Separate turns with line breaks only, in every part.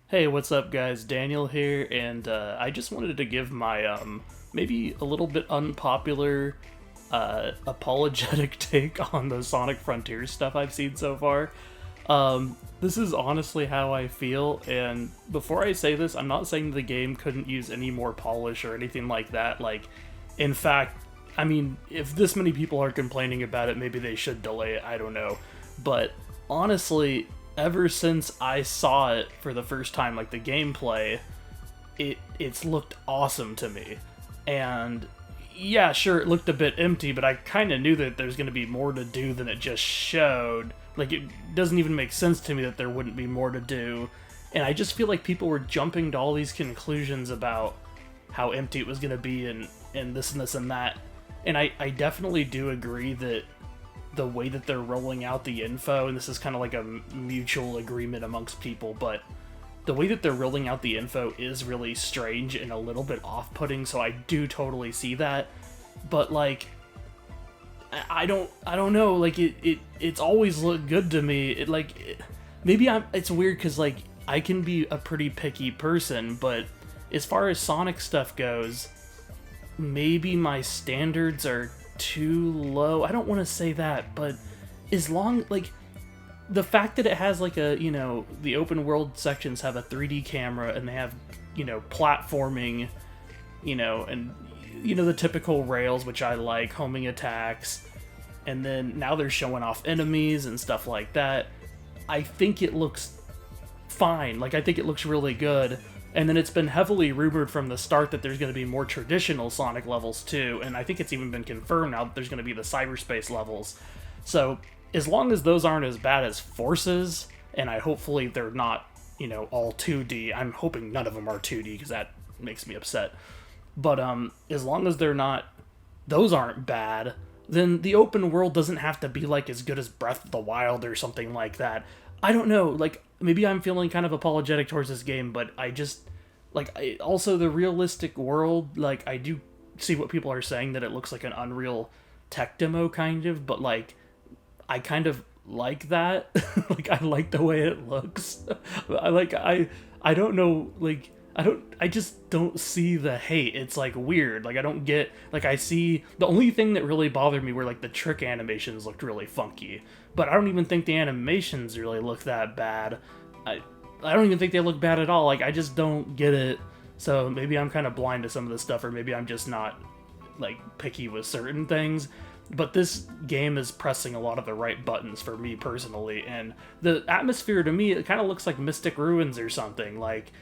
Hey, what's up, guys? Daniel here, and I just wanted to give my maybe a little bit unpopular, apologetic take on the Sonic Frontiers stuff I've seen so far. This is honestly how I feel, and before I say this, I'm not saying the game couldn't use any more polish or anything like that. In fact, I mean, if this many people are complaining about it, maybe they should delay it. I don't know, but honestly, ever since I saw it for the first time, like the gameplay, it's looked awesome to me. And yeah, sure, it looked a bit empty, but I kind of knew that there's going to be more to do than it just showed. Like, it doesn't even make sense to me that there wouldn't be more to do. And I just feel like people were jumping to all these conclusions about how empty it was going to be and this and this and that. And I definitely do agree that the way that they're rolling out the info, and this is kind of like a mutual agreement amongst people, but the way that they're rolling out the info is really strange and a little bit off-putting, so I do totally see that. But like, I don't know, like it's always looked good to me. Maybe it's weird because like I can be a pretty picky person, but as far as Sonic stuff goes, maybe my standards are too low. I don't want to say that, but as long, like, the fact that it has like the open world sections have a 3D camera and they have, platforming, and the typical rails, which I like, homing attacks, and then now they're showing off enemies and stuff like that. I think it looks fine. Like, I think it looks really good. And then it's been heavily rumored from the start that there's going to be more traditional Sonic levels too, and I think it's even been confirmed now that there's going to be the cyberspace levels. So as long as those aren't as bad as Forces, and hopefully they're not, all 2D. I'm hoping none of them are 2D because that makes me upset. But as long as those aren't bad, then the open world doesn't have to be like as good as Breath of the Wild or something like that. I don't know, like, maybe I'm feeling kind of apologetic towards this game, but I just, also the realistic world, like, I do see what people are saying, that it looks like an Unreal tech demo, kind of, but, like, I kind of like that. Like, I like the way it looks. I don't know, like, I just don't see the hate. It's like weird. Like, I don't get, like, I see the only thing that really bothered me were like the trick animations looked really funky, but I don't even think the animations really look that bad. I don't even think they look bad at all. Like, I just don't get it. So maybe I'm kind of blind to some of this stuff, or maybe I'm just not like picky with certain things. But this game is pressing a lot of the right buttons for me personally, and the atmosphere to me, it kind of looks like Mystic Ruins or something. Like,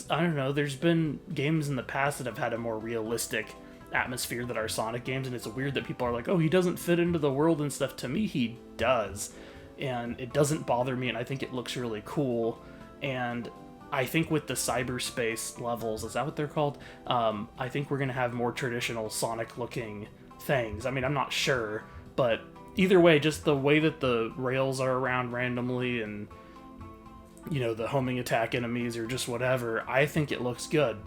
I don't know, there's been games in the past that have had a more realistic atmosphere than our Sonic games, and it's weird that people are like, oh, he doesn't fit into the world and stuff. To me, he does, and it doesn't bother me, and I think it looks really cool. And I think with the cyberspace levels, is that what they're called? I think we're going to have more traditional Sonic-looking things. I mean, I'm not sure, but either way, just the way that the rails are around randomly and the homing attack enemies or just whatever, I think it looks good.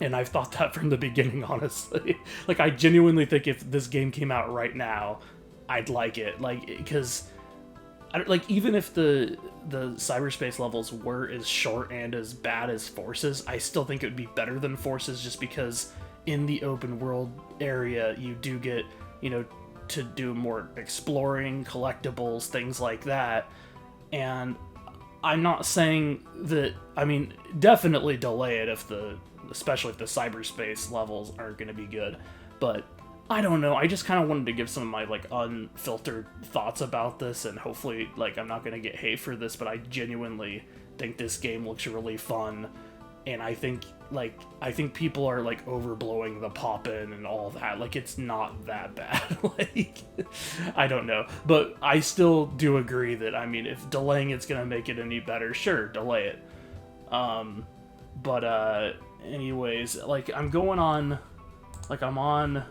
And I've thought that from the beginning, honestly. Like, I genuinely think if this game came out right now, I'd like it. Like, because even if the cyberspace levels were as short and as bad as Forces, I still think it would be better than Forces, just because in the open world area you do get, to do more exploring, collectibles, things like that. And I'm not saying that, I mean, definitely delay it especially if the cyberspace levels aren't going to be good. But I don't know, I just kind of wanted to give some of my, like, unfiltered thoughts about this, and hopefully, like, I'm not going to get hate for this, but I genuinely think this game looks really fun, and I think people are, like, overblowing the pop-in and all that. Like, it's not that bad. Like, I don't know, but I still do agree that, I mean, if delaying it's going to make it any better, sure, delay it. Anyways, like, I'm on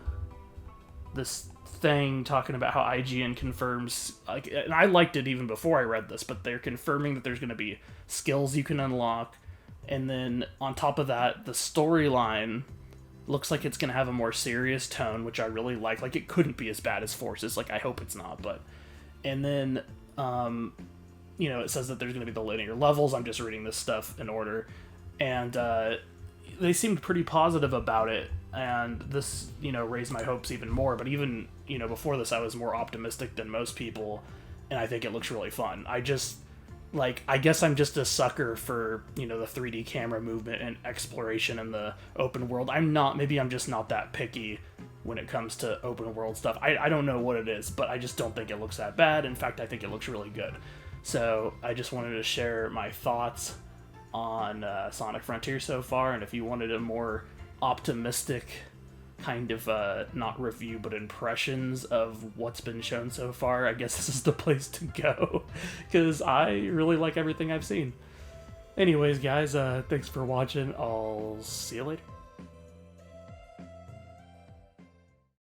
this thing talking about how IGN confirms, like, and I liked it even before I read this, but they're confirming that there's going to be skills you can unlock, and then on top of that, the storyline looks like it's going to have a more serious tone, which I really like. Like, it couldn't be as bad as Forces. Like, I hope it's not, but... And then, you know, it says that there's going to be the linear levels. I'm just reading this stuff in order. And they seemed pretty positive about it. And this, you know, raised my hopes even more. But even, you know, before this, I was more optimistic than most people. And I think it looks really fun. I just, like, I guess I'm just a sucker for, you know, the 3D camera movement and exploration in the open world. Maybe I'm just not that picky when it comes to open world stuff. I don't know what it is, but I just don't think it looks that bad. In fact, I think it looks really good. So I just wanted to share my thoughts on Sonic Frontier so far, and if you wanted a more optimistic kind of, not review, but impressions of what's been shown so far, I guess this is the place to go, because I really like everything I've seen. Anyways, guys, thanks for watching. I'll see you later.